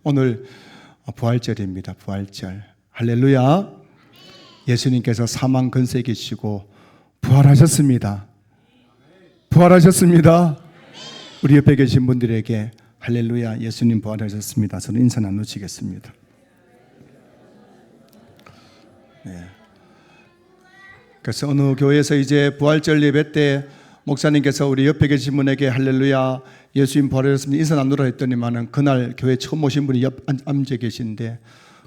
오늘 부활절입니다. 부활절. 할렐루야. 예수님께서 사망 근세 이기시고 부활하셨습니다. 부활하셨습니다. 우리 옆에 계신 분들에게 할렐루야, 예수님 부활하셨습니다. 저는 인사 나누시겠습니다. 네. 그래서 어느 교회에서 이제 부활절 예배 때 목사님께서 우리 옆에 계신 분에게 할렐루야, 예수님 부활하셨습니다 인사 나누라 했더니만은 그날 교회 처음 오신 분이 옆 앉아 계신데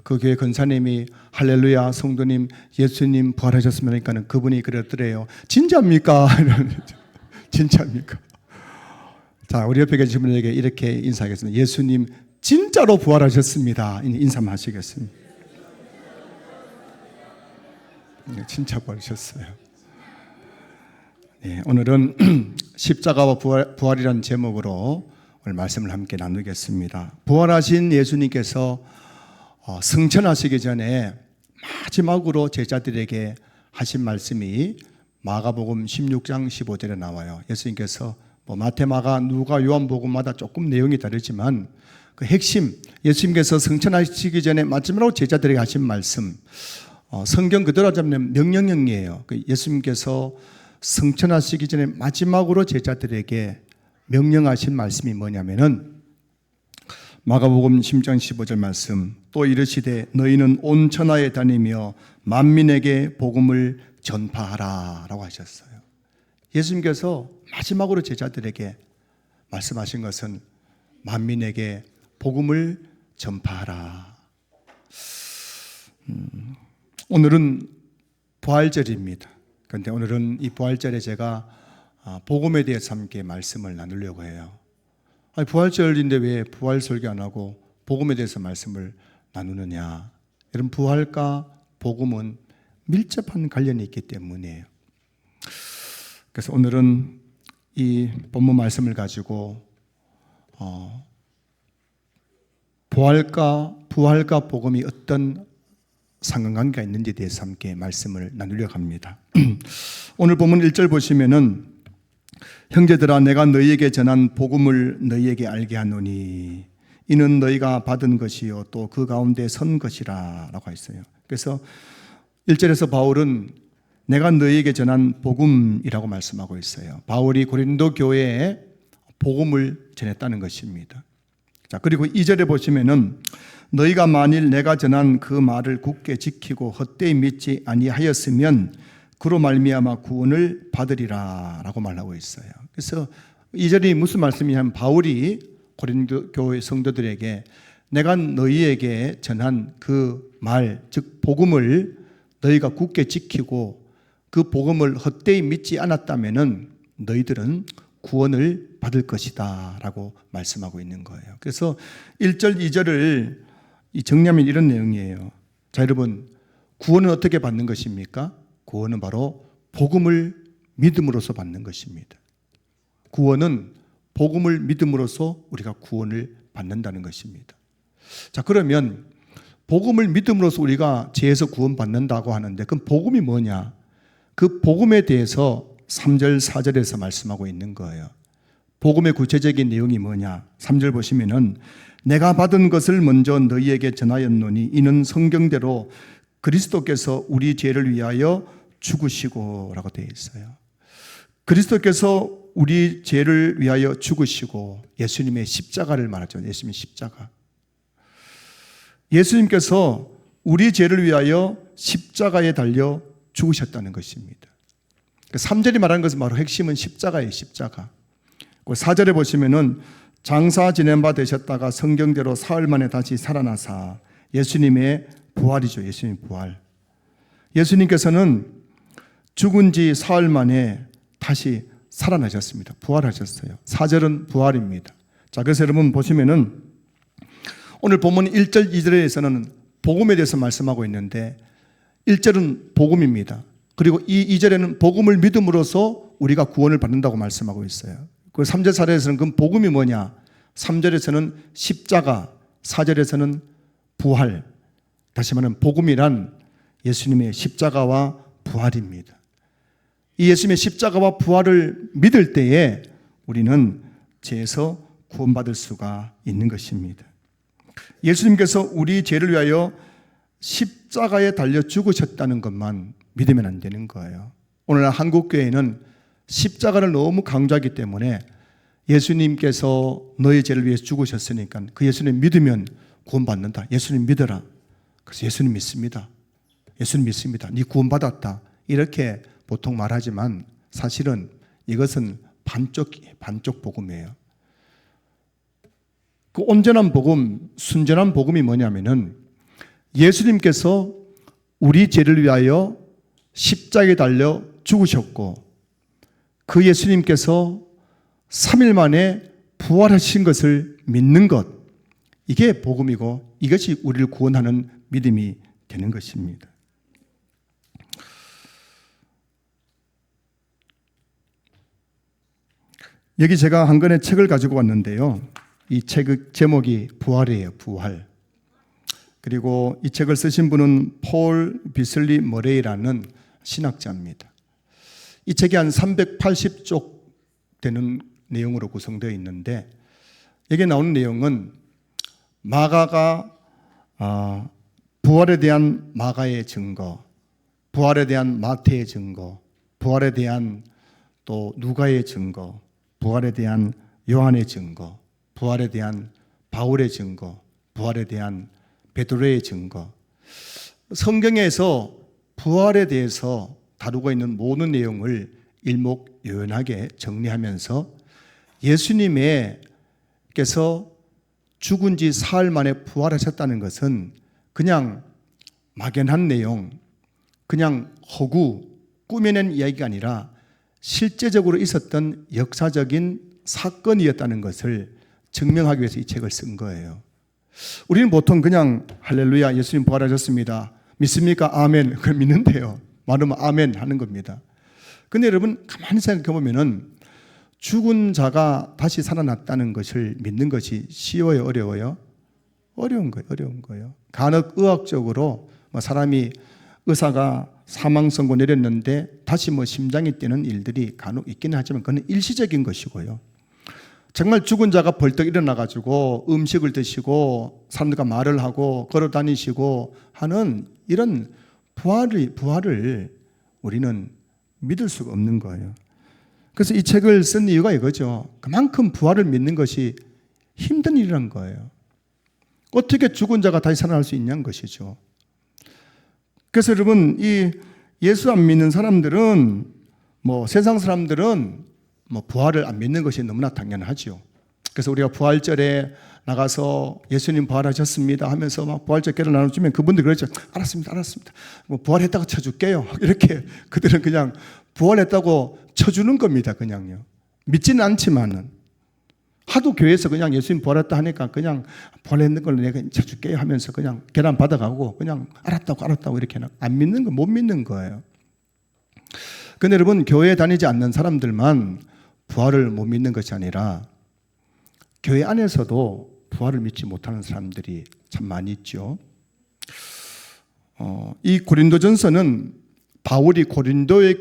그 교회 권사님이 할렐루야 성도님 예수님 부활하셨습니다 하니까는 그분이 그랬더래요. 진짜입니까? 진짜입니까? 자, 우리 옆에 계신 분에게 이렇게 인사하겠습니다. 예수님 진짜로 부활하셨습니다. 인사만 하시겠습니다. 진짜 부활하셨어요. 네, 오늘은 십자가와 부활이라는 제목으로 오늘 말씀을 함께 나누겠습니다. 부활하신 예수님께서 승천하시기 전에 마지막으로 제자들에게 하신 말씀이 마가복음 16장 15절에 나와요. 예수님께서 마태, 마가, 누가, 요한복음마다 조금 내용이 다르지만 그 핵심, 예수님께서 승천하시기 전에 마지막으로 제자들에게 하신 말씀, 성경 그대로 하자면 명령형이에요. 예수님께서 승천하시기 전에 마지막으로 제자들에게 명령하신 말씀이 뭐냐면은 마가복음 16장 15절 말씀, 또 이르시되 너희는 온 천하에 다니며 만민에게 복음을 전파하라 라고 하셨어요. 예수님께서 마지막으로 제자들에게 말씀하신 것은 만민에게 복음을 전파하라. 오늘은 부활절입니다. 그런데 오늘은 이 부활절에 제가 복음에 대해서 함께 말씀을 나누려고 해요. 아니, 부활절인데 왜 부활 설교 안 하고 복음에 대해서 말씀을 나누느냐. 여러분, 부활과 복음은 밀접한 관련이 있기 때문이에요. 그래서 오늘은 이 본문 말씀을 가지고 부활과 복음이 어떤 상관관계가 있는지에 대해서 함께 말씀을 나누려고 합니다. 오늘 본문 1절 보시면은 형제들아 내가 너희에게 전한 복음을 너희에게 알게 하노니 이는 너희가 받은 것이요 또 그 가운데 선 것이라 라고 했어요. 그래서 1절에서 바울은 내가 너희에게 전한 복음이라고 말씀하고 있어요. 바울이 고린도 교회에 복음을 전했다는 것입니다. 자, 그리고 2절에 보시면은 너희가 만일 내가 전한 그 말을 굳게 지키고 헛되이 믿지 아니하였으면 그로 말미암아 구원을 받으리라 라고 말하고 있어요. 그래서 2절이 무슨 말씀이냐면 바울이 고린도 교회 성도들에게 내가 너희에게 전한 그 말, 즉 복음을 너희가 굳게 지키고 그 복음을 헛되이 믿지 않았다면은 너희들은 구원을 받을 것이다 라고 말씀하고 있는 거예요. 그래서 1절, 2절을 정리하면 이런 내용이에요. 자, 여러분, 구원은 어떻게 받는 것입니까? 구원은 바로 복음을 믿음으로써 받는 것입니다. 구원은 복음을 믿음으로써 우리가 구원을 받는다는 것입니다. 자, 그러면 복음을 믿음으로써 우리가 죄에서 구원받는다고 하는데 그럼 복음이 뭐냐? 그 복음에 대해서 3절, 4절에서 말씀하고 있는 거예요. 복음의 구체적인 내용이 뭐냐? 3절 보시면은 내가 받은 것을 먼저 너희에게 전하였노니 이는 성경대로 그리스도께서 우리 죄를 위하여 죽으시고 라고 되어 있어요. 그리스도께서 우리 죄를 위하여 죽으시고 예수님의 십자가를 말하죠. 예수님의 십자가. 예수님께서 우리 죄를 위하여 십자가에 달려 죽으셨다는 것입니다. 3절이 말하는 것은 바로 핵심은 십자가예요. 십자가. 4절에 보시면은 장사 지낸 바 되셨다가 성경대로 사흘 만에 다시 살아나사 예수님의 부활이죠. 예수님의 부활. 예수님께서는 죽은 지 사흘 만에 다시 살아나셨습니다. 부활하셨어요. 4절은 부활입니다. 자, 그래서 여러분 보시면은 오늘 본문 1절, 2절에서는 복음에 대해서 말씀하고 있는데 1절은 복음입니다. 그리고 이 2절에는 복음을 믿음으로써 우리가 구원을 받는다고 말씀하고 있어요. 그 3절, 4절에서는 그 복음이 뭐냐? 3절에서는 십자가, 4절에서는 부활. 다시 말하면 복음이란 예수님의 십자가와 부활입니다. 이 예수님의 십자가와 부활을 믿을 때에 우리는 죄에서 구원받을 수가 있는 것입니다. 예수님께서 우리 죄를 위하여 십자가에 달려 죽으셨다는 것만 믿으면 안 되는 거예요. 오늘날 한국교회는 십자가를 너무 강조하기 때문에 예수님께서 너의 죄를 위해서 죽으셨으니까 그 예수님 믿으면 구원받는다. 예수님 믿어라. 그래서 예수님 믿습니다. 예수님 믿습니다. 네 구원받았다. 이렇게 보통 말하지만 사실은 이것은 반쪽 복음이에요. 그 온전한 복음, 순전한 복음이 뭐냐면은 예수님께서 우리 죄를 위하여 십자가에 달려 죽으셨고 그 예수님께서 3일 만에 부활하신 것을 믿는 것, 이게 복음이고 이것이 우리를 구원하는 믿음이 되는 것입니다. 여기 제가 한 권의 책을 가지고 왔는데요. 이 책의 제목이 부활이에요. 부활. 그리고 이 책을 쓰신 분은 폴 비슬리 머레이라는 신학자입니다. 이 책이 한 380쪽 되는 내용으로 구성되어 있는데 여기에 나오는 내용은 마가가 부활에 대한 마가의 증거, 부활에 대한 마태의 증거, 부활에 대한 또 누가의 증거, 부활에 대한 요한의 증거, 부활에 대한 바울의 증거, 부활에 대한 베드로의 증거, 성경에서 부활에 대해서 다루고 있는 모든 내용을 일목요연하게 정리하면서 예수님께서 죽은 지 사흘 만에 부활하셨다는 것은 그냥 막연한 내용, 그냥 허구, 꾸며낸 이야기가 아니라 실제적으로 있었던 역사적인 사건이었다는 것을 증명하기 위해서 이 책을 쓴 거예요. 우리는 보통 그냥 할렐루야 예수님 부활하셨습니다. 믿습니까? 아멘. 그걸 믿는데요. 말하면 아멘 하는 겁니다. 근데 여러분 가만히 생각해 보면은 죽은 자가 다시 살아났다는 것을 믿는 것이 쉬워요? 어려워요? 어려운 거예요. 간혹의학적으로 사람이 의사가 사망 선고 내렸는데 다시 심장이 뛰는 일들이 간혹 있기는 하지만 그건 일시적인 것이고요. 정말 죽은 자가 벌떡 일어나가지고 음식을 드시고 사람들과 말을 하고 걸어 다니시고 하는 이런 부활을 우리는 믿을 수가 없는 거예요. 그래서 이 책을 쓴 이유가 이거죠. 그만큼 부활을 믿는 것이 힘든 일이란 거예요. 어떻게 죽은 자가 다시 살아날 수 있냐는 것이죠. 그래서 여러분 이 예수 안 믿는 사람들은 세상 사람들은 부활을 안 믿는 것이 너무나 당연하죠. 그래서 우리가 부활절에 나가서 예수님 부활하셨습니다 하면서 막 부활절 깨를 나눠주면 그분들 그러죠. 알았습니다. 부활했다고 쳐줄게요. 이렇게 그들은 그냥 부활했다고 쳐주는 겁니다. 그냥요. 믿지는 않지만은 하도 교회에서 그냥 예수님 부활했다 하니까 그냥 부활했는 걸 내가 쳐줄게요 하면서 그냥 계란 받아가고 그냥 알았다고 이렇게 안 믿는 거, 못 믿는 거예요. 근데 여러분 교회에 다니지 않는 사람들만 부활을 못 믿는 것이 아니라 교회 안에서도 부활을 믿지 못하는 사람들이 참 많이 있죠. 이 고린도전서는 바울이 고린도의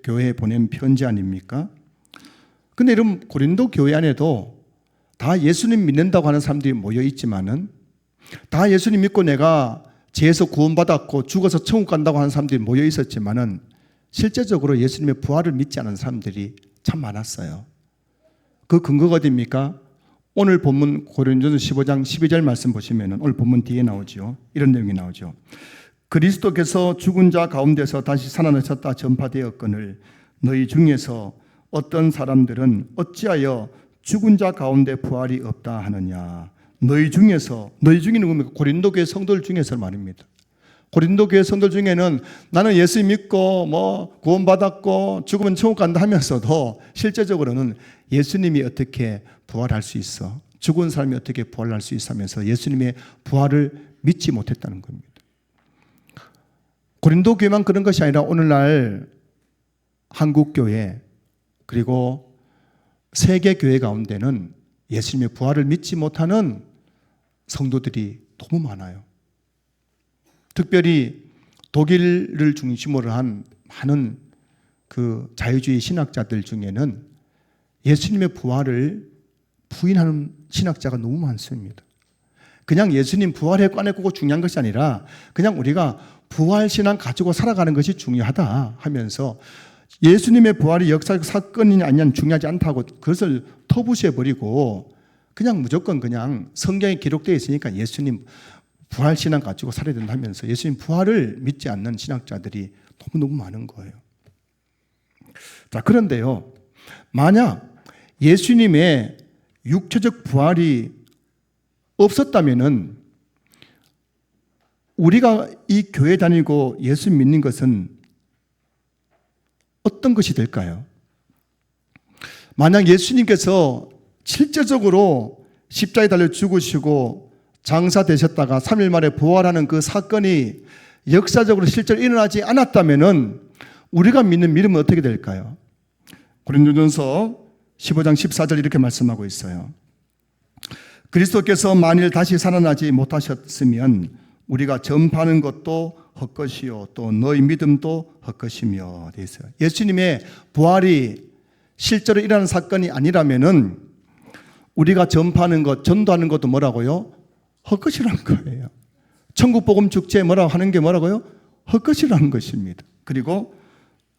교회에 보낸 편지 아닙니까? 근데 여러분 고린도 교회 안에도 다 예수님 믿는다고 하는 사람들이 모여 있지만은 다 예수님 믿고 내가 죄에서 구원받았고 죽어서 천국 간다고 하는 사람들이 모여 있었지만은 실제적으로 예수님의 부활을 믿지 않은 사람들이 참 많았어요. 그 근거가 어디입니까? 오늘 본문 고린도전서 15장 12절 말씀 보시면은 오늘 본문 뒤에 나오죠. 이런 내용이 나오죠. 그리스도께서 죽은 자 가운데서 다시 살아나셨다 전파되었거늘 너희 중에서 어떤 사람들은 어찌하여 죽은 자 가운데 부활이 없다 하느냐. 너희 중에는 뭡니까? 고린도 교회 성도들 중에서 말입니다. 고린도 교회 성도들 중에는 나는 예수 믿고 구원받았고 죽으면 천국 간다 하면서도 실제적으로는 예수님이 어떻게 부활할 수 있어? 죽은 사람이 어떻게 부활할 수 있어? 하면서 예수님의 부활을 믿지 못했다는 겁니다. 고린도 교회만 그런 것이 아니라 오늘날 한국 교회 그리고 세계 교회 가운데는 예수님의 부활을 믿지 못하는 성도들이 너무 많아요. 특별히 독일을 중심으로 한 많은 그 자유주의 신학자들 중에는 예수님의 부활을 부인하는 신학자가 너무 많습니다. 그냥 예수님 부활에 관해고 중요한 것이 아니라 그냥 우리가 부활신앙 가지고 살아가는 것이 중요하다 하면서 예수님의 부활이 역사적 사건이냐 아니냐는 중요하지 않다고 그것을 터부시해버리고 그냥 무조건 그냥 성경에 기록되어 있으니까 예수님 부활신앙 가지고 살아야 된다 하면서 예수님 부활을 믿지 않는 신학자들이 너무너무 많은 거예요. 자, 그런데요, 만약 예수님의 육체적 부활이 없었다면은 우리가 이 교회 다니고 예수 믿는 것은 어떤 것이 될까요? 만약 예수님께서 실제적으로 십자가에 달려 죽으시고 장사되셨다가 3일 만에 부활하는 그 사건이 역사적으로 실제로 일어나지 않았다면은 우리가 믿는 믿음은 어떻게 될까요? 고린도전서 15장 14절 이렇게 말씀하고 있어요. 그리스도께서 만일 다시 살아나지 못하셨으면 우리가 전파하는 것도 헛것이요 또 너희 믿음도 헛것이며 되어 있어요. 예수님의 부활이 실제로 일어나는 사건이 아니라면은 우리가 전파하는 것, 전도하는 것도 뭐라고요? 헛것이라는 거예요. 천국복음 축제에 뭐라고 하는 게 뭐라고요? 헛것이라는 것입니다. 그리고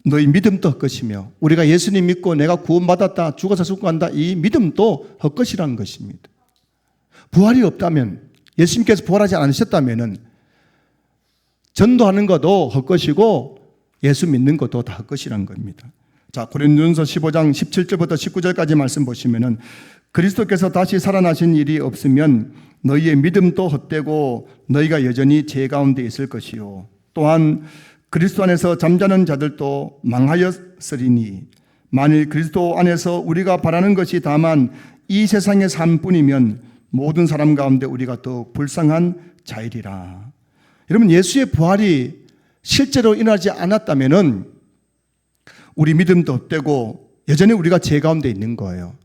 너희 믿음도 헛것이며 우리가 예수님 믿고 내가 구원받았다, 죽어서 죽고 간다, 이 믿음도 헛것이라는 것입니다. 부활이 없다면, 예수님께서 부활하지 않으셨다면 전도하는 것도 헛것이고 예수 믿는 것도 다 헛것이라는 겁니다. 자, 고린도전서 15장 17절부터 19절까지 말씀 보시면은 그리스도께서 다시 살아나신 일이 없으면 너희의 믿음도 헛되고 너희가 여전히 죄 가운데 있을 것이요 또한 그리스도 안에서 잠자는 자들도 망하였으리니 만일 그리스도 안에서 우리가 바라는 것이 다만 이 세상의 삶뿐이면 모든 사람 가운데 우리가 더욱 불쌍한 자이리라. 여러분, 예수의 부활이 실제로 일어나지 않았다면은 우리 믿음도 헛되고 여전히 우리가 죄 가운데 있는 거예요.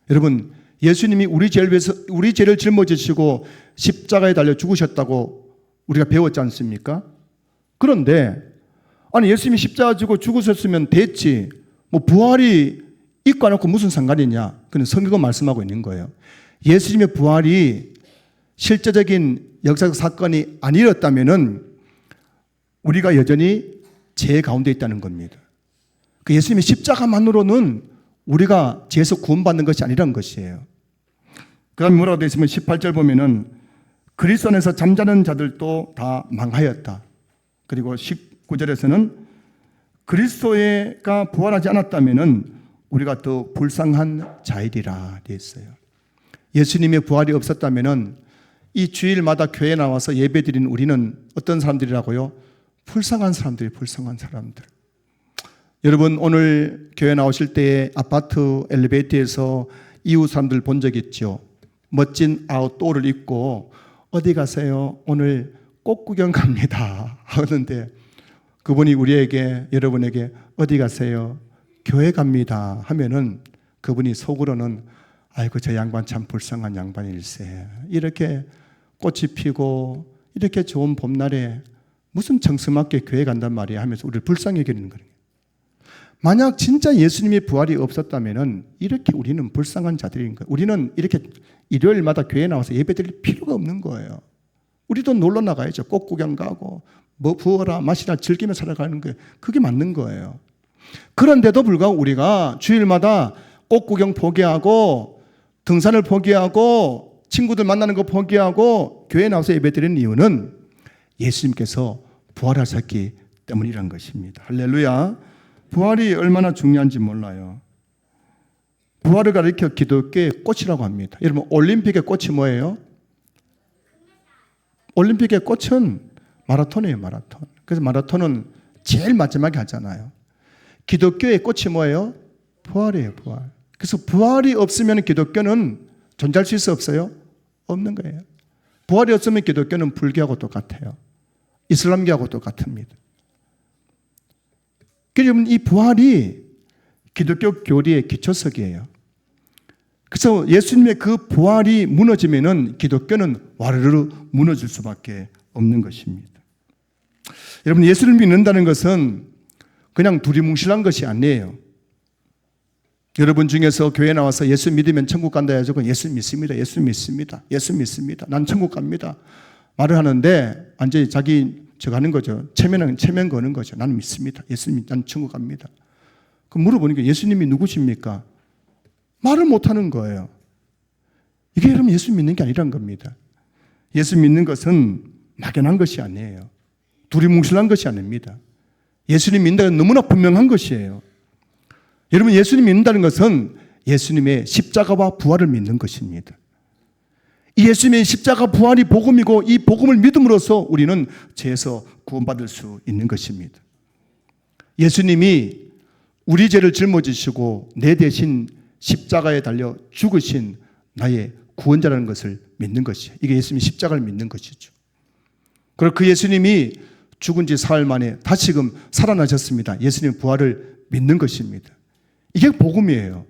여러분, 예수님이 우리 죄를 위해서 우리 죄를 짊어지시고 십자가에 달려 죽으셨다고 우리가 배웠지 않습니까? 그런데 아니 예수님이 십자가 지고 죽으셨으면 됐지. 뭐 부활이 있고 안 있고 무슨 상관이냐? 그는 성경은 말씀하고 있는 거예요. 예수님의 부활이 실제적인 역사적 사건이 아니었다면은 우리가 여전히 죄 가운데 있다는 겁니다. 그 예수님의 십자가만으로는 우리가 죄에서 구원받는 것이 아니라는 것이에요. 그 다음에 뭐라고 되어 있으면 18절 보면은 그리스도 안에서 잠자는 자들도 다 망하였다. 그리고 19절에서는 그리스도가 부활하지 않았다면은 우리가 더 불쌍한 자이리라 되어 있어요. 예수님의 부활이 없었다면은 이 주일마다 교회에 나와서 예배드리는 우리는 어떤 사람들이라고요? 불쌍한 사람들이 불쌍한 사람들. 여러분, 오늘 교회 나오실 때 아파트 엘리베이터에서 이웃 사람들 본 적 있죠? 멋진 아웃도어를 입고 어디 가세요? 오늘 꽃 구경 갑니다 하는데 그분이 우리에게, 여러분에게 어디 가세요? 교회 갑니다 하면은 그분이 속으로는 아이고 저 양반 참 불쌍한 양반일세, 이렇게 꽃이 피고 이렇게 좋은 봄날에 무슨 정스맞게 교회 간단 말이야 하면서 우리를 불쌍히 여기는 거예요. 만약 진짜 예수님의 부활이 없었다면 이렇게 우리는 불쌍한 자들인 거예요. 우리는 이렇게 일요일마다 교회에 나와서 예배드릴 필요가 없는 거예요. 우리도 놀러 나가야죠. 꽃 구경 가고 뭐 부어라 마시라 즐기며 살아가는 게 그게 맞는 거예요. 그런데도 불구하고 우리가 주일마다 꽃 구경 포기하고 등산을 포기하고 친구들 만나는 거 포기하고 교회에 나와서 예배드리는 이유는 예수님께서 부활하셨기 때문이라는 것입니다. 할렐루야. 부활이 얼마나 중요한지 몰라요. 부활을 가리켜 기독교의 꽃이라고 합니다. 여러분, 올림픽의 꽃이 뭐예요? 올림픽의 꽃은 마라톤이에요, 마라톤. 그래서 마라톤은 제일 마지막에 하잖아요. 기독교의 꽃이 뭐예요? 부활이에요, 부활. 그래서 부활이 없으면 기독교는 존재할 수 있어 없어요? 없는 거예요. 부활이 없으면 기독교는 불교하고 똑같아요. 이슬람교하고 똑같습니다. 그러면 이 부활이 기독교 교리의 기초석이에요. 그래서 예수님의 그 부활이 무너지면은 기독교는 와르르 무너질 수밖에 없는 것입니다. 여러분, 예수를 믿는다는 것은 그냥 두리뭉실한 것이 아니에요. 여러분 중에서 교회 나와서 예수 믿으면 천국 간다 해서 예수 믿습니다. 예수 믿습니다. 예수 믿습니다. 난 천국 갑니다. 말을 하는데 완전히 자기 하는 거죠. 체면 거는 거죠. 나는 믿습니다. 난 천국 갑니다. 그 물어보니까 예수님이 누구십니까? 말을 못하는 거예요. 이게 여러분 예수 믿는 게 아니란 겁니다. 예수 믿는 것은 막연한 것이 아니에요. 두리뭉실한 것이 아닙니다. 예수님 믿는다는 너무나 분명한 것이에요. 여러분 예수님 믿는다는 것은 예수님의 십자가와 부활을 믿는 것입니다. 이 예수님의 십자가 부활이 복음이고 이 복음을 믿음으로써 우리는 죄에서 구원받을 수 있는 것입니다. 예수님이 우리 죄를 짊어지시고 내 대신 십자가에 달려 죽으신 나의 구원자라는 것을 믿는 것이에요. 이게 예수님이 십자가를 믿는 것이죠. 그리고 그 예수님이 죽은 지 사흘 만에 다시금 살아나셨습니다. 예수님의 부활을 믿는 것입니다. 이게 복음이에요.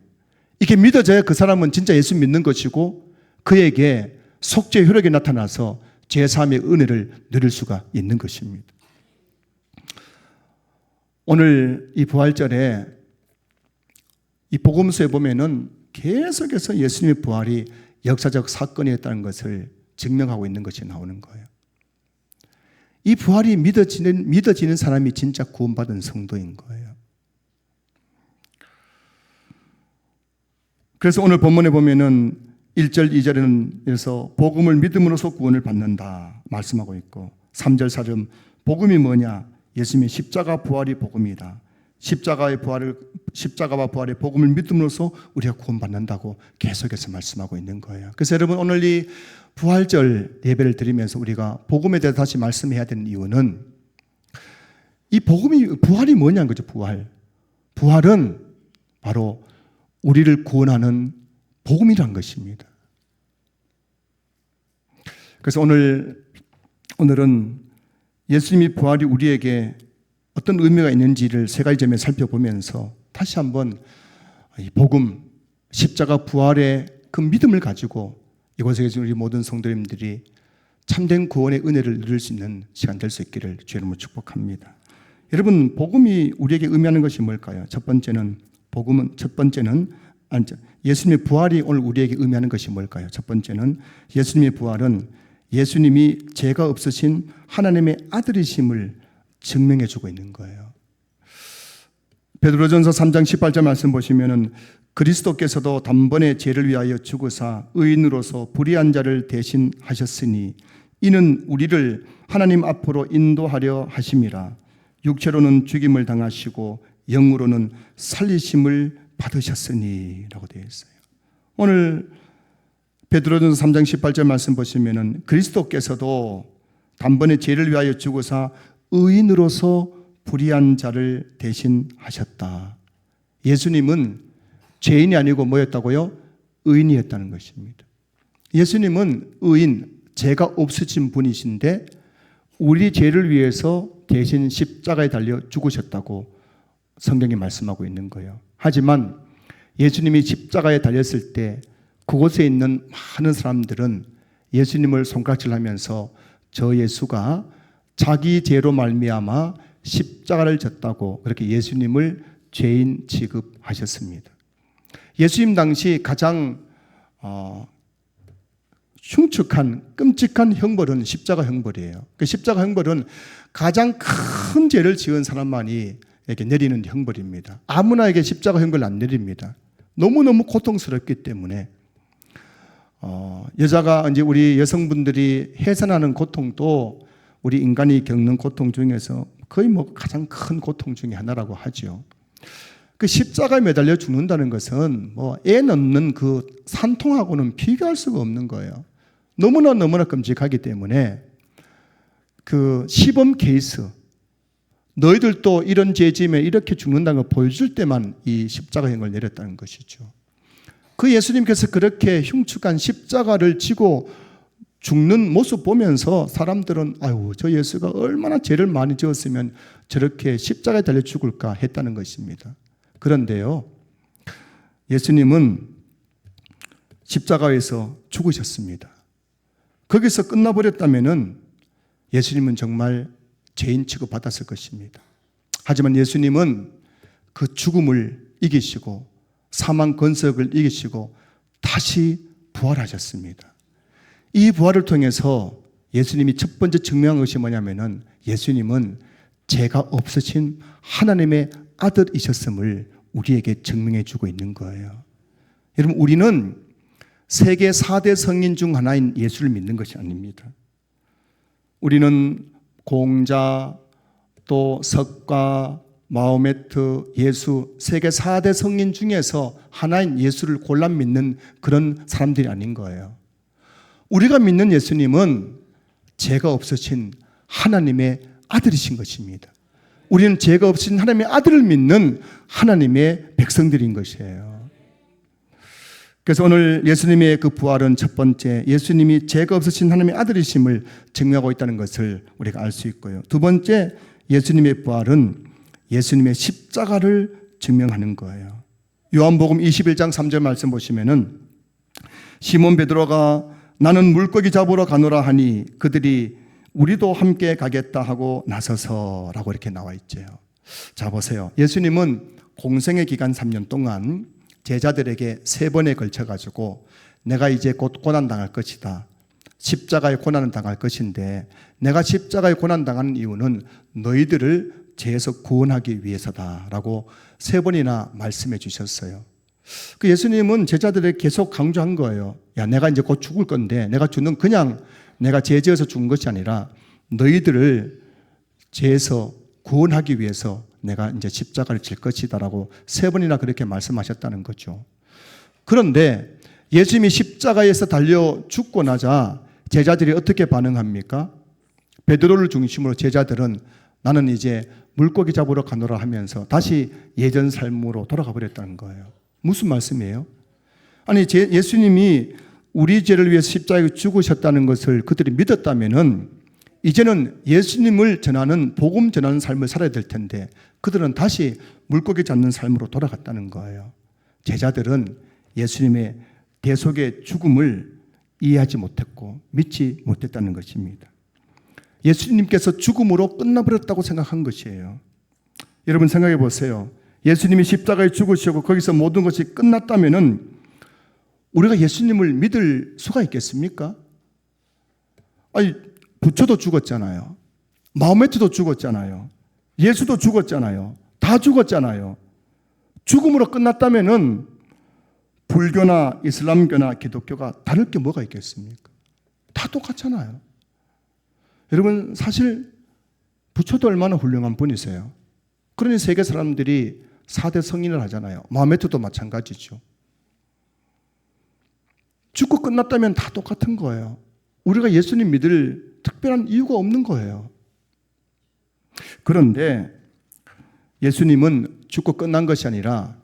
이게 믿어져야 그 사람은 진짜 예수 믿는 것이고 그에게 속죄 효력이 나타나서 제사함의 은혜를 누릴 수가 있는 것입니다. 오늘 이 부활절에 이 복음서에 보면은 계속해서 예수님의 부활이 역사적 사건이었다는 것을 증명하고 있는 것이 나오는 거예요. 이 부활이 믿어지는 사람이 진짜 구원받은 성도인 거예요. 그래서 오늘 본문에 보면은 1절, 2절에는 그래서 복음을 믿음으로써 구원을 받는다 말씀하고 있고 3절, 4절 복음이 뭐냐? 예수님의 십자가 부활이 복음이다. 십자가와 부활의 복음을 믿음으로써 우리가 구원받는다고 계속해서 말씀하고 있는 거예요. 그래서 여러분 오늘 이 부활절 예배를 드리면서 우리가 복음에 대해서 다시 말씀해야 되는 이유는 이 부활이 뭐냐는 거죠. 부활은 바로 우리를 구원하는 복음이란 것입니다. 그래서 오늘은 예수님의 부활이 우리에게 어떤 의미가 있는지를 세 가지 점에 살펴보면서 다시 한번 이 복음, 십자가 부활의 그 믿음을 가지고 이곳에 계신 우리 모든 성도님들이 참된 구원의 은혜를 누릴 수 있는 시간 될 수 있기를 주의 이름으로 축복합니다. 여러분 복음이 우리에게 의미하는 것이 뭘까요? 첫 번째는 예수님의 부활이 오늘 우리에게 의미하는 것이 뭘까요? 첫 번째는 예수님의 부활은 예수님이 죄가 없으신 하나님의 아들이심을 증명해 주고 있는 거예요. 베드로전서 3장 18절 말씀 보시면은 그리스도께서도 단번에 죄를 위하여 죽으사 의인으로서 불의한 자를 대신하셨으니 이는 우리를 하나님 앞으로 인도하려 하심이라. 육체로는 죽임을 당하시고 영으로는 살리심을 받으셨으니 라고 되어 있어요. 오늘 베드로전서 3장 18절 말씀 보시면은 그리스도께서도 단번에 죄를 위하여 죽으사 의인으로서 불의한 자를 대신하셨다. 예수님은 죄인이 아니고 뭐였다고요? 의인이었다는 것입니다. 예수님은 의인, 죄가 없으신 분이신데 우리 죄를 위해서 대신 십자가에 달려 죽으셨다고 성경이 말씀하고 있는 거예요. 하지만 예수님이 십자가에 달렸을 때 그곳에 있는 많은 사람들은 예수님을 손가락질하면서 저 예수가 자기 죄로 말미암아 십자가를 졌다고 그렇게 예수님을 죄인 취급하셨습니다. 예수님 당시 가장 흉측한 끔찍한 형벌은 십자가 형벌이에요. 그 십자가 형벌은 가장 큰 죄를 지은 사람만이 이렇게 내리는 형벌입니다. 아무나에게 십자가 형벌을 안 내립니다. 너무너무 고통스럽기 때문에 여자가 이제 우리 여성분들이 해산하는 고통도 우리 인간이 겪는 고통 중에서 거의 가장 큰 고통 중에 하나라고 하죠. 그 십자가에 매달려 죽는다는 것은 애 낳는 그 산통하고는 비교할 수가 없는 거예요. 너무나 끔찍하기 때문에 그 시범 케이스, 너희들도 이런 죄 지으면 이렇게 죽는다는 걸 보여줄 때만 이 십자가형을 내렸다는 것이죠. 그 예수님께서 그렇게 흉측한 십자가를 지고 죽는 모습 보면서 사람들은 아유, 저 예수가 얼마나 죄를 많이 지었으면 저렇게 십자가에 달려 죽을까 했다는 것입니다. 그런데요, 예수님은 십자가에서 죽으셨습니다. 거기서 끝나버렸다면은 예수님은 정말 죄인 취급받았을 것입니다. 하지만 예수님은 그 죽음을 이기시고 사망 권석을 이기시고 다시 부활하셨습니다. 이 부활을 통해서 예수님이 첫 번째 증명한 것이 뭐냐면은 예수님은 죄가 없으신 하나님의 아들이셨음을 우리에게 증명해 주고 있는 거예요. 여러분, 우리는 세계 4대 성인 중 하나인 예수를 믿는 것이 아닙니다. 우리는 공자, 또 석가, 마호메트, 예수, 세계 4대 성인 중에서 하나인 예수를 골라 믿는 그런 사람들이 아닌 거예요. 우리가 믿는 예수님은 죄가 없으신 하나님의 아들이신 것입니다. 우리는 죄가 없으신 하나님의 아들을 믿는 하나님의 백성들인 것이에요. 그래서 오늘 예수님의 그 부활은 첫 번째, 예수님이 죄가 없으신 하나님의 아들이심을 증명하고 있다는 것을 우리가 알 수 있고요. 두 번째, 예수님의 부활은 예수님의 십자가를 증명하는 거예요. 요한복음 21장 3절 말씀 보시면은 시몬 베드로가 나는 물고기 잡으러 가노라 하니 그들이 우리도 함께 가겠다 하고 나서서라고 이렇게 나와 있죠. 자, 보세요. 예수님은 공생의 기간 3년 동안 제자들에게 3번에 걸쳐 가지고 내가 이제 곧 고난당할 것이다. 십자가의 고난을 당할 것인데 내가 십자가의 고난 당하는 이유는 너희들을 죄에서 구원하기 위해서다라고 3번이나 말씀해 주셨어요. 그 예수님은 제자들에게 계속 강조한 거예요. 야, 내가 이제 곧 죽을 건데 내가 죽는 그냥 내가 죄 지어서 죽은 것이 아니라 너희들을 죄에서 구원하기 위해서 내가 이제 십자가를 질 것이다라고 3번이나 그렇게 말씀하셨다는 거죠. 그런데 예수님이 십자가에서 달려 죽고 나자 제자들이 어떻게 반응합니까? 베드로를 중심으로 제자들은 나는 이제 물고기 잡으러 가노라 하면서 다시 예전 삶으로 돌아가 버렸다는 거예요. 무슨 말씀이에요? 아니, 예수님이 우리 죄를 위해서 십자가에 죽으셨다는 것을 그들이 믿었다면은 이제는 예수님을 전하는, 복음 전하는 삶을 살아야 될 텐데 그들은 다시 물고기 잡는 삶으로 돌아갔다는 거예요. 제자들은 예수님의 대속의 죽음을 이해하지 못했고 믿지 못했다는 것입니다. 예수님께서 죽음으로 끝나버렸다고 생각한 것이에요. 여러분 생각해 보세요. 예수님이 십자가에 죽으시고 거기서 모든 것이 끝났다면은 우리가 예수님을 믿을 수가 있겠습니까? 아니, 부처도 죽었잖아요. 마호메트도 죽었잖아요. 예수도 죽었잖아요. 다 죽었잖아요. 죽음으로 끝났다면은 불교나 이슬람교나 기독교가 다를 게 뭐가 있겠습니까? 다 똑같잖아요. 여러분, 사실 부처도 얼마나 훌륭한 분이세요. 그러니 세계 사람들이 4대 성인을 하잖아요. 마호메트도 마찬가지죠. 죽고 끝났다면 다 똑같은 거예요. 우리가 예수님 믿을 특별한 이유가 없는 거예요. 그런데 예수님은 죽고 끝난 것이 아니라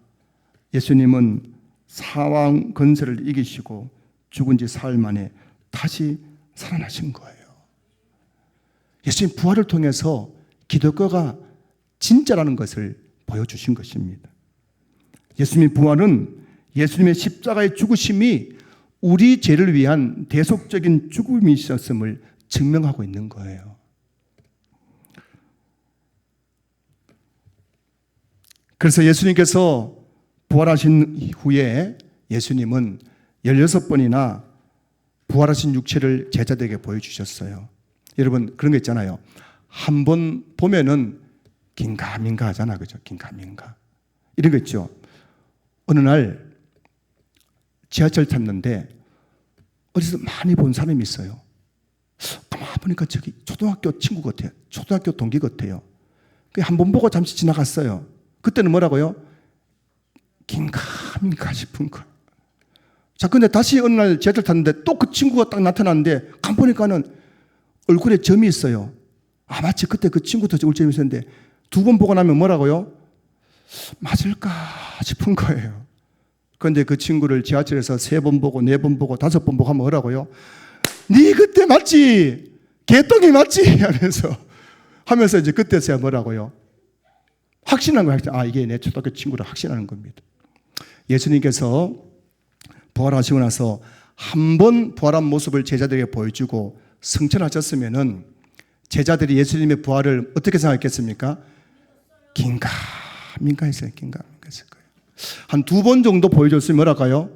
예수님은 사망 권세를 이기시고 죽은 지 사흘 만에 다시 살아나신 거예요. 예수님 부활을 통해서 기독교가 진짜라는 것을 보여주신 것입니다. 예수님의 부활은 예수님의 십자가의 죽으심이 우리 죄를 위한 대속적인 죽음이셨음을 증명하고 있는 거예요. 그래서 예수님께서 부활하신 후에 예수님은 16번이나 부활하신 육체를 제자들에게 보여주셨어요. 여러분, 그런 거 있잖아요. 한 번 보면은 긴가민가 하잖아. 그죠? 긴가민가. 이런 거 있죠. 어느 날 지하철 탔는데 어디서 많이 본 사람이 있어요. 가만 보니까 저기 초등학교 친구 같아요. 초등학교 동기 같아요. 한 번 보고 잠시 지나갔어요. 그때는 뭐라고요? 긴가민가 싶은 거. 자, 근데 다시 어느 날 지하철 탔는데 또 그 친구가 딱 나타났는데 간 보니까는 얼굴에 점이 있어요. 아, 마치 그때 그 친구도 얼굴 점이 있었는데 2번 보고 나면 뭐라고요? 맞을까 싶은 거예요. 그런데 그 친구를 지하철에서 3번 보고 4번 보고 5번 보고 하면 뭐라고요? 네 그때 맞지? 개똥이 맞지? 하면서 이제 그때서야 뭐라고요? 확신한 거예요. 아, 이게 내 초등학교 친구를 확신하는 겁니다. 예수님께서 부활하시고 나서 한 번 부활한 모습을 제자들에게 보여주고 승천하셨으면은 제자들이 예수님의 부활을 어떻게 생각했겠습니까? 긴가민가 했어요. 긴가민가 했을 거예요. 한 2번 정도 보여줬으면 뭐랄까요?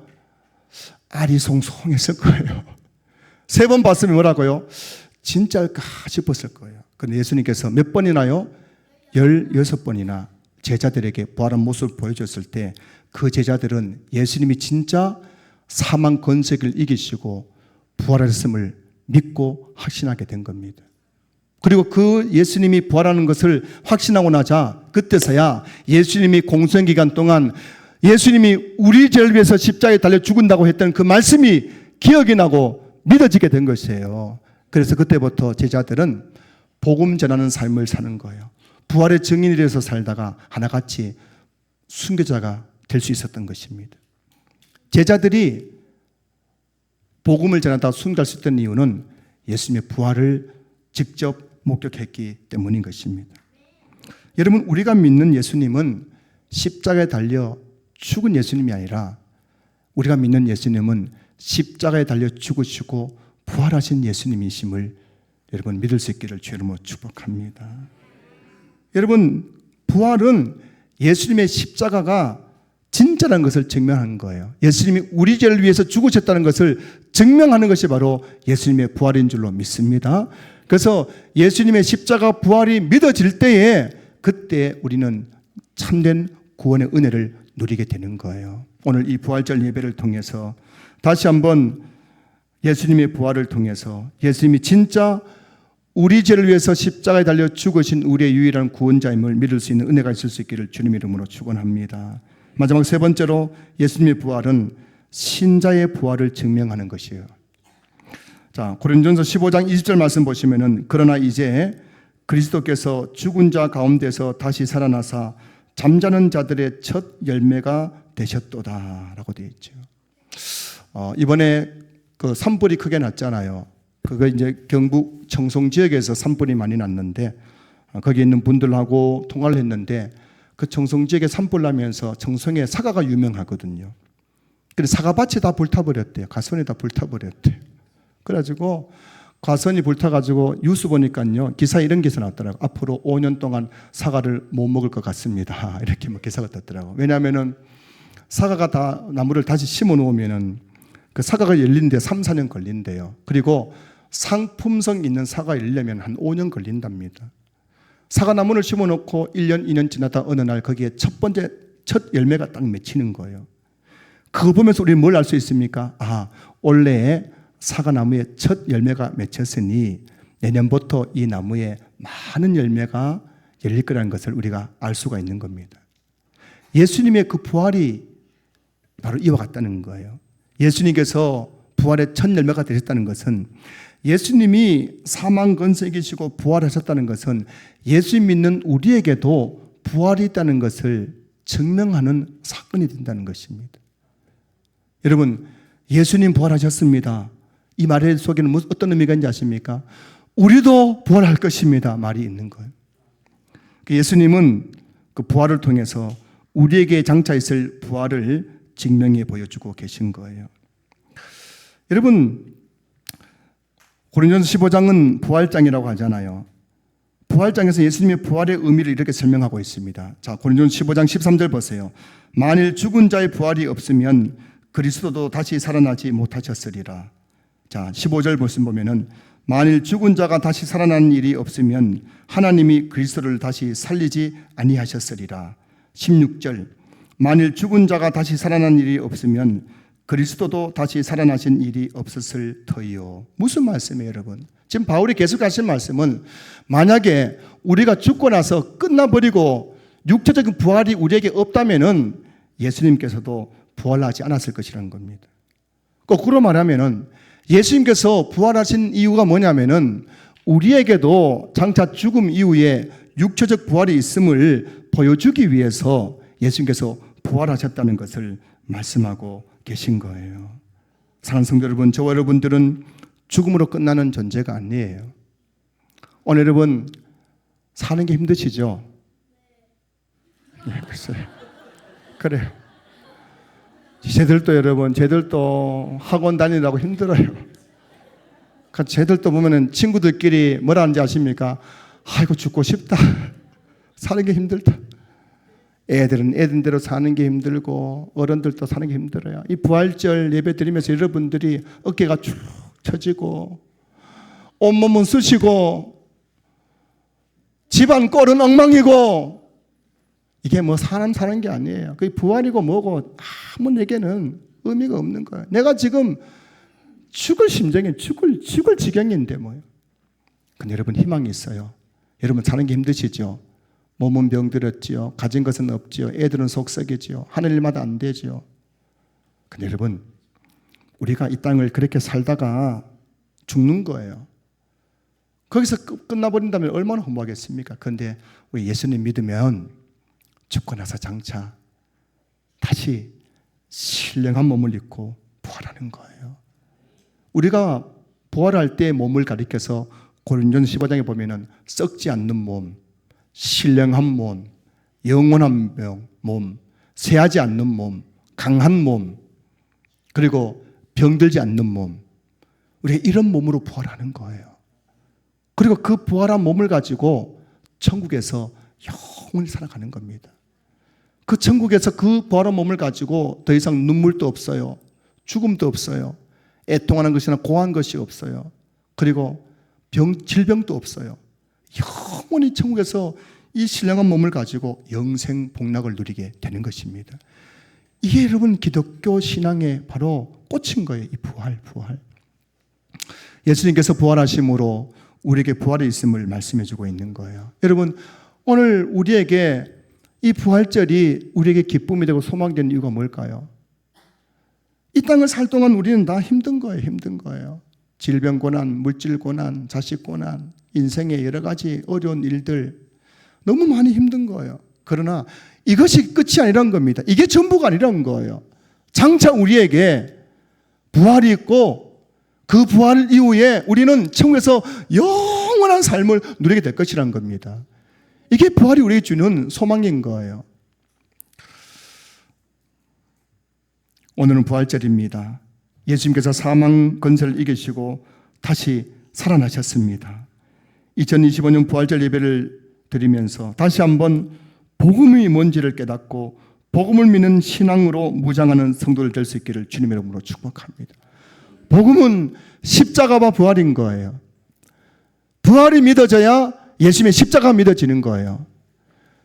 아리송송했을 거예요. 3번 봤으면 뭐라고요? 진짜일까 싶었을 거예요. 근데 예수님께서 몇 번이나요? 16번이나 제자들에게 부활한 모습을 보여줬을 때 그 제자들은 예수님이 진짜 사망 권세를 이기시고 부활하셨음을 믿고 확신하게 된 겁니다. 그리고 그 예수님이 부활하는 것을 확신하고 나자 그때서야 예수님이 공생기간 동안 예수님이 우리 죄를 위해서 십자가에 달려 죽은다고 했던 그 말씀이 기억이 나고 믿어지게 된 것이에요. 그래서 그때부터 제자들은 복음 전하는 삶을 사는 거예요. 부활의 증인이 되어서 살다가 하나같이 순교자가 될 수 있었던 것입니다. 제자들이 복음을 전하다 순교할 수 있던 이유는 예수님의 부활을 직접 목격했기 때문인 것입니다. 여러분, 우리가 믿는 예수님은 십자가에 달려 죽은 예수님이 아니라 우리가 믿는 예수님은 십자가에 달려 죽으시고 부활하신 예수님이심을 여러분 믿을 수 있기를 주의 이름으로 축복합니다. 여러분, 부활은 예수님의 십자가가 진짜라는 것을 증명하는 거예요. 예수님이 우리 죄를 위해서 죽으셨다는 것을 증명하는 것이 바로 예수님의 부활인 줄로 믿습니다. 그래서 예수님의 십자가 부활이 믿어질 때에 그때 우리는 참된 구원의 은혜를 누리게 되는 거예요. 오늘 이 부활절 예배를 통해서 다시 한번 예수님의 부활을 통해서 예수님이 진짜 우리 죄를 위해서 십자가에 달려 죽으신 우리의 유일한 구원자임을 믿을 수 있는 은혜가 있을 수 있기를 주님 이름으로 축원합니다. 마지막 3번째로 예수님의 부활은 신자의 부활을 증명하는 것이에요. 자, 고린도전서 15장 20절 말씀 보시면은 그러나 이제 그리스도께서 죽은 자 가운데서 다시 살아나사 잠자는 자들의 첫 열매가 되셨도다라고 되어 있죠. 이번에 그 산불이 크게 났잖아요. 그거 이제 경북 청송 지역에서 산불이 많이 났는데 거기 있는 분들하고 통화를 했는데 그 청송 지역에 산불 나면서 청송에 사과가 유명하거든요. 근데 사과밭이 다 불타버렸대요. 가선이 다 불타버렸대요. 그래가지고 가선이 불타가지고 뉴스 보니까요 기사에 이런 기사 나왔더라고요. 앞으로 5년 동안 사과를 못 먹을 것 같습니다. 이렇게 뭐 기사가 떴더라고요. 왜냐하면은 사과가 다 나무를 다시 심어 놓으면은 그 사과가 열리는데 3, 4년 걸린대요. 그리고 상품성 있는 사과가 열리려면 한 5년 걸린답니다. 사과나무를 심어놓고 1년, 2년 지나다 어느 날 거기에 첫 열매가 딱 맺히는 거예요. 그거 보면서 우리는 뭘 알 수 있습니까? 아, 올해에 사과나무에 첫 열매가 맺혔으니 내년부터 이 나무에 많은 열매가 열릴 거라는 것을 우리가 알 수가 있는 겁니다. 예수님의 그 부활이 바로 이와 같다는 거예요. 예수님께서 부활의 첫 열매가 되셨다는 것은 예수님이 사망 권세 이기시고 부활하셨다는 것은 예수님 믿는 우리에게도 부활이 있다는 것을 증명하는 사건이 된다는 것입니다. 여러분, 예수님 부활하셨습니다. 이 말 속에는 어떤 의미가 있는지 아십니까? 우리도 부활할 것입니다. 말이 있는 거예요. 예수님은 그 부활을 통해서 우리에게 장차 있을 부활을 증명해 보여주고 계신 거예요. 여러분, 고린도전서 15장은 부활장이라고 하잖아요. 부활장에서 예수님의 부활의 의미를 이렇게 설명하고 있습니다. 자, 고린도전서 15장 13절 보세요. 만일 죽은 자의 부활이 없으면 그리스도도 다시 살아나지 못하셨으리라. 자, 15절 보면은 만일 죽은 자가 다시 살아나는 일이 없으면 하나님이 그리스도를 다시 살리지 아니하셨으리라. 16절 만일 죽은 자가 다시 살아나는 일이 없으면 그리스도도 다시 살아나신 일이 없었을 터이요. 무슨 말씀이에요, 여러분? 지금 바울이 계속 하신 말씀은 만약에 우리가 죽고 나서 끝나버리고 육체적인 부활이 우리에게 없다면은 예수님께서도 부활하지 않았을 것이라는 겁니다. 거꾸로 말하면은 예수님께서 부활하신 이유가 뭐냐면은 우리에게도 장차 죽음 이후에 육체적 부활이 있음을 보여주기 위해서 예수님께서 부활하셨다는 것을 말씀하고 계신 거예요. 사랑하는 성도 여러분, 저와 여러분들은 죽음으로 끝나는 존재가 아니에요. 오늘 여러분 사는 게 힘드시죠? 네, 글쎄요. 그래요. 쟤들도 학원 다니라고 힘들어요. 쟤들도 보면은 친구들끼리 뭐라 하는지 아십니까? 아이고 죽고 싶다. 사는 게 힘들다. 애들은 애들대로 사는 게 힘들고 어른들도 사는 게 힘들어요. 이 부활절 예배 드리면서 여러분들이 어깨가 축 처지고 온몸은 쑤시고 집안 꼴은 엉망이고 이게 뭐 사람 사는 게 아니에요. 그게 부활이고 뭐고 아무 내게는 의미가 없는 거예요. 내가 지금 죽을 심정에 죽을 지경인데 뭐예요. 근데 여러분 희망이 있어요. 여러분 사는 게 힘드시죠? 몸은 병들었지요. 가진 것은 없지요. 애들은 속썩이지요. 하는 일마다 안 되지요. 근데 여러분 우리가 이 땅을 그렇게 살다가 죽는 거예요. 거기서 끝나버린다면 얼마나 허무하겠습니까? 그런데 우리 예수님 믿으면 죽고 나서 장차 다시 신령한 몸을 입고 부활하는 거예요. 우리가 부활할 때 몸을 가리켜서 고린도전서 15장에 보면은 썩지 않는 몸, 신령한 몸, 영원한 몸, 쇠하지 않는 몸, 강한 몸, 그리고 병들지 않는 몸, 우리가 이런 몸으로 부활하는 거예요. 그리고 그 부활한 몸을 가지고 천국에서 영원히 살아가는 겁니다. 그 천국에서 그 부활한 몸을 가지고 더 이상 눈물도 없어요. 죽음도 없어요. 애통하는 것이나 고한 것이 없어요. 그리고 질병도 없어요. 영원히 천국에서 이 신령한 몸을 가지고 영생 복락을 누리게 되는 것입니다. 이게 여러분 기독교 신앙의 바로 꽃인 거예요. 이 부활. 예수님께서 부활하심으로 우리에게 부활이 있음을 말씀해 주고 있는 거예요. 여러분 오늘 우리에게 이 부활절이 우리에게 기쁨이 되고 소망이 되는 이유가 뭘까요? 이 땅을 살 동안 우리는 다 힘든 거예요. 질병 고난, 물질 고난, 자식 고난, 인생의 여러 가지 어려운 일들 너무 많이 힘든 거예요. 그러나 이것이 끝이 아니란 겁니다. 이게 전부가 아니란 거예요. 장차 우리에게 부활이 있고 그 부활 이후에 우리는 천국에서 영원한 삶을 누리게 될 것이란 겁니다. 이게 부활이 우리에게 주는 소망인 거예요. 오늘은 부활절입니다. 예수님께서 사망 권세를 이기시고 다시 살아나셨습니다. 2025년 부활절 예배를 드리면서 다시 한번 복음이 뭔지를 깨닫고 복음을 믿는 신앙으로 무장하는 성도들 될 수 있기를 주님의 이름으로 축복합니다. 복음은 십자가와 부활인 거예요. 부활이 믿어져야 예수님의 십자가가 믿어지는 거예요.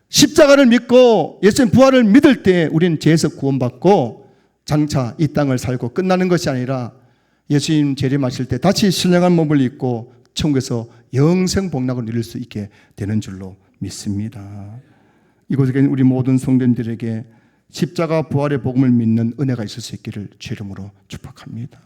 십자가를 믿고 예수님 부활을 믿을 때 우리는 죄에서 구원받고 장차 이 땅을 살고 끝나는 것이 아니라 예수님 재림하실 때 다시 신령한 몸을 입고 천국에서 영생 복락을 누릴 수 있게 되는 줄로 믿습니다. 이곳에 계신 우리 모든 성도님들에게 십자가 부활의 복음을 믿는 은혜가 있을 수 있기를 주 이름으로 축복합니다.